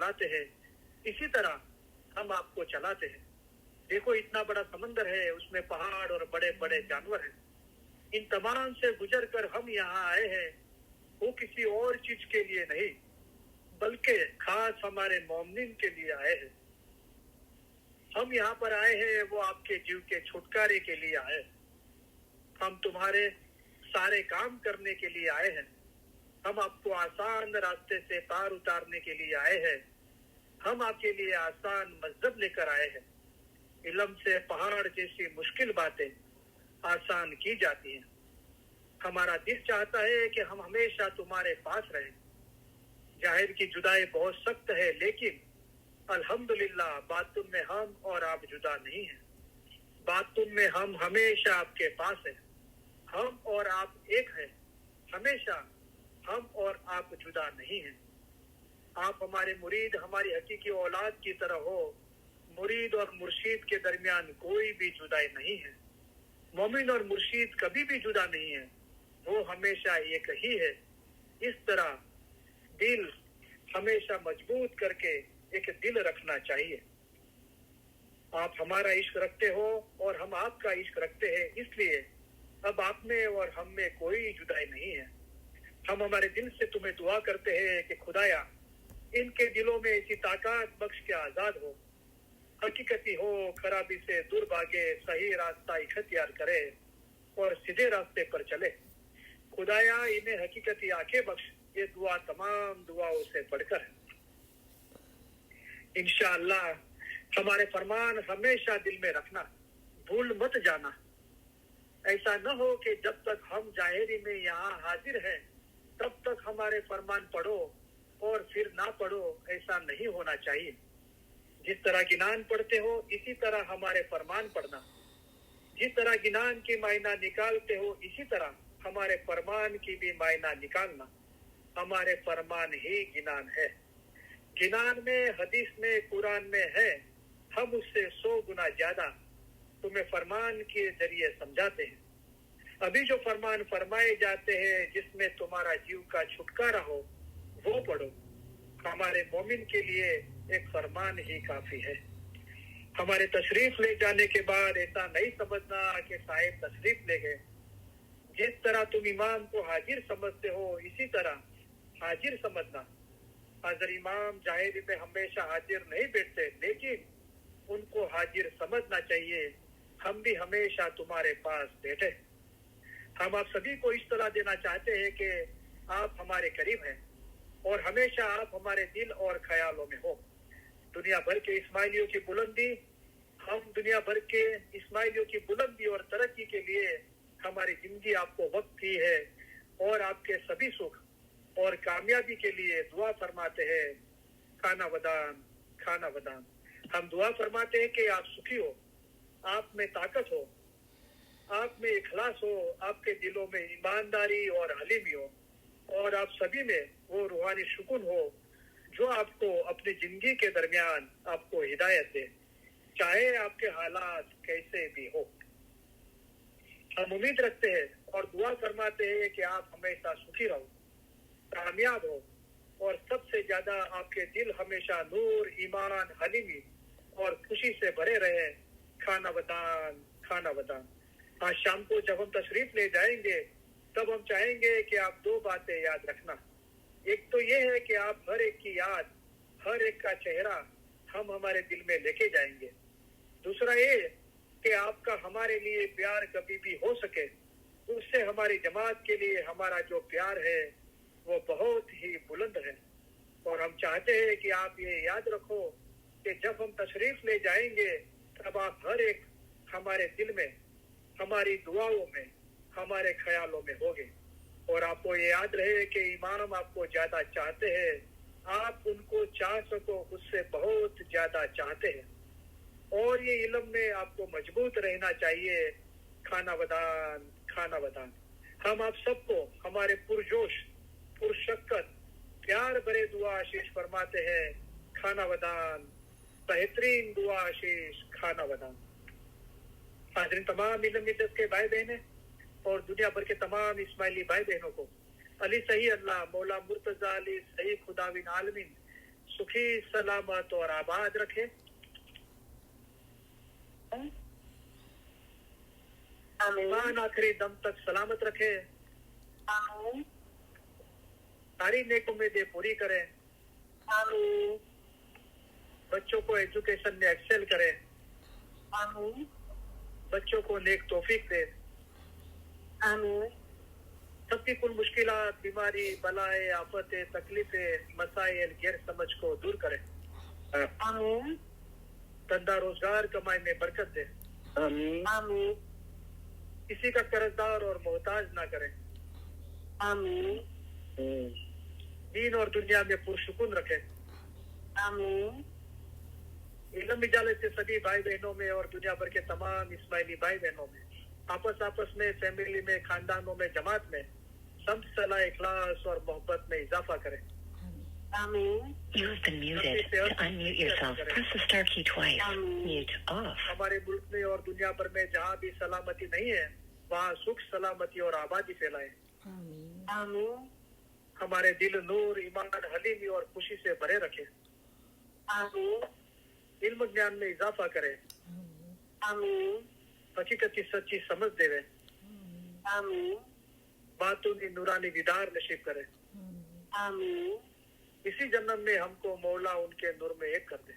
चलाते हैं, इसी तरह हम आपको चलाते हैं। देखो इतना बड़ा समंदर है, उसमें पहाड़ और बड़े बड़े जानवर हैं। इन तमाम से गुजर कर हम यहाँ आए हैं, वो किसी और चीज के लिए नहीं, बल्कि खास हमारे मोमिन के लिए आए हैं। हम यहाँ पर आए हैं, वो आपके जीव के छुटकारे के लिए आए। हम तुम्हारे सारे काम करने के लिए आए हैं। हम आपको आसान रास्ते से पार उतारने के लिए आए हैं। हम आपके लिए आसान मजहब लेकर आए हैं। इल्म से पहाड़ जैसी मुश्किल बातें आसान की जाती हैं। हमारा दिल चाहता है कि हम हमेशा तुम्हारे पास रहें। जाहिर की जुदाई बहुत सख्त है, लेकिन अल्हम्दुलिल्लाह बातुन में हम और आप जुदा नहीं हैं। बातुन में हम हमेशा आपके पास हैं। हम और आप एक हैं, हमेशा हम और आप जुदा नहीं हैं। आप हमारे मुरीद, हमारी हकीकी औलाद की तरह हो। मुरीद और मुर्शीद के दरमियान कोई भी जुदाई नहीं है। मोमिन और मुर्शीद कभी भी जुदा नहीं है, वो हमेशा एक ही है। इस तरह दिल हमेशा मजबूत करके एक दिल रखना चाहिए। आप हमारा इश्क रखते हो और हम आपका इश्क रखते हैं, इसलिए अब आप में और हम में कोई जुदाई नहीं है। हम हमारे दिल से तुम्हें दुआ करते हैं कि खुदाया इनके दिलों में ऐसी ताकत बख्श के आजाद हो, हकीकती हो, खराबी से दूर भागे, सही रास्ता इख्तियार करे और सीधे रास्ते पर चले। खुदाया इन्हें हकीकती आंखें बख्श। ये दुआ तमाम दुआओं से बढ़कर है। इंशाअल्लाह हमारे फरमान हमेशा दिल में रखना, भूल मत जाना। ऐसा न हो कि जब तक हम जाहिरी में यहाँ हाजिर हैं तब तक हमारे फरमान पढ़ो और फिर ना पढ़ो, ऐसा नहीं होना चाहिए। जिस तरह गिनान पढ़ते हो इसी तरह हमारे फरमान पढ़ना। जिस तरह गिनान की मायना निकालते हो इसी तरह हमारे फरमान की भी मायना निकालना। हमारे फरमान ही गिनान है। गिनान में, हदीस में, कुरान में है, हम उससे 100 गुना ज्यादा तुम्हें फरमान के जरिए समझाते हैं। अभी जो फरमान फरमाए जाते हैं जिसमें तुम्हारा जीव का छुटकारा हो, वो पढ़ो। हमारे मोमिन के लिए एक फरमान ही काफी है। हमारे तशरीफ ले जाने के बाद ऐसा नहीं समझना कि साहिब तशरीफ ले गए। जिस तरह तुम इमाम को हाजिर समझते हो इसी तरह हाजिर समझना। हाजिर इमाम जाहिर में हमेशा हाजिर नहीं बैठते, लेकिन उनको हाजिर समझना चाहिए। हम भी हमेशा तुम्हारे पास बैठे। हम आप सभी को इस तरह देना चाहते हैं कि आप हमारे करीब हैं और हमेशा आप हमारे दिल और ख्यालों में हो। दुनिया भर के इस्माइलियों की बुलंदी, हम दुनिया भर के इस्माइलियों की बुलंदी और तरक्की के लिए हमारी जिंदगी आपको वक्त की है और आपके सभी सुख और कामयाबी के लिए दुआ फरमाते हैं। खाना वदान, खाना वदान। हम दुआ फरमाते हैं कि आप सुखी हो, आप में ताकत हो, आप में इखलास हो, आपके दिलों में ईमानदारी और हलीमी हो और आप सभी में वो रूहानी सुकून हो जो आपको अपनी जिंदगी के दरमियान आपको हिदायत दे, चाहे आपके हालात कैसे भी हो। हम उम्मीद रखते हैं और दुआ फरमाते हैं कि आप हमेशा सुखी रहो, कामयाब हो और सबसे ज्यादा आपके दिल हमेशा नूर, ईमान, हलीमी और खुशी से भरे रहे। खाना वदान, खाना वदान। आज शाम को जब हम तशरीफ ले जाएंगे तब हम चाहेंगे कि आप 2 बातें याद रखना। एक तो ये है कि आप हर एक की याद, हर एक का चेहरा हम हमारे दिल में लेके जाएंगे। दूसरा ये कि आपका हमारे लिए प्यार कभी भी हो सके, उससे हमारी जमात के लिए हमारा जो प्यार है वो बहुत ही बुलंद है। और हम चाहते हैं कि आप ये याद रखो कि जब हम तशरीफ ले जाएंगे तब आप हर एक हमारे दिल में, हमारी दुआओं में, हमारे ख्यालों में होगे। और आपको ये याद रहे कि इमाम आपको ज्यादा चाहते हैं, आप उनको चाह सको उससे बहुत ज्यादा चाहते हैं। और ये इल्म में आपको मजबूत रहना चाहिए। खाना वदान, खाना वदान। हम आप सबको हमारे पुरजोश, पुरशक्कत, प्यार भरे दुआ आशीष फरमाते हैं। खाना वदान, बेहतरीन दुआ आशीष, खाना वदान। हाज़रीन तमाम इल्म इज्जत के भाई बहने और दुनिया भर के तमाम इस्माइली भाई बहनों को अली सही अल्लाह मौला मुर्तजा अली सही खुदाविन आलमीन सुखी सलामत और आबाद रखे। ईमान आखिरी दम तक सलामत रखे। सारी नेक उम्मीदें पूरी करें। बच्चों को एजुकेशन में एक्सेल करें। बच्चों को नेक तौफीक दे। सबकी कुल मुश्किलात, बीमारी, बलाएं, आफतें, तकलीफें, मसाइल, गैर समझ को दूर करें। धंधा रोजगार कमाई में बरकत दे। किसी का कर्जदार और मोहताज ना करें। दीन और दुनिया में पुरसुकून रखे। इल्म इजालत से सभी भाई बहनों में और दुनिया भर के तमाम इस्माइली भाई बहनों में आपस में, फैमिली में, खानदानों में, जमात में सब सलाह, इखलास और मोहब्बत में इजाफा करें। You have been muted. To unmute yourself, press the star key twice. Mute off. हमारे मुल्क में और दुनिया भर में जहाँ भी सलामती नहीं है वहाँ सुख, सलामती और आबादी फैलाए। हमारे दिल नूर, ईमान, हलीमी और खुशी से भरे रखे। इल्म ज्ञान में इजाफा करे। हकीकत की सच्ची समझ देवे। बातों की नूरानी दीदार नसीब करे। इसी जन्म में हमको मौला उनके नूर में एक कर दे।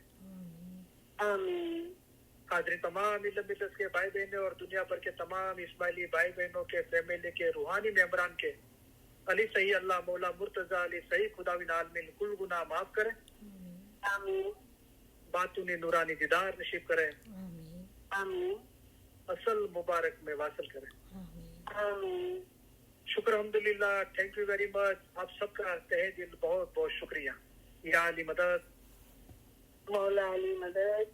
हाजिरी तमाम इल्म मिलत के भाई बहनों और दुनिया भर के तमाम इस्माइली भाई बहनों के फैमिली के रूहानी मेंबरान के अली सही अल्लाह मौला मुर्तजा अली सही खुदाविन आलमीन कुल गुनाह माफ करे। बातूनी नूरानी दीदार नसीब करे। असल मुबारक में वासल करे। शुक्र अल्हम्दुलिल्लाह, थैंक यू वेरी मच। आप सबका तहे दिल बहुत बहुत शुक्रिया। या अली मदद, मौला अली मदद।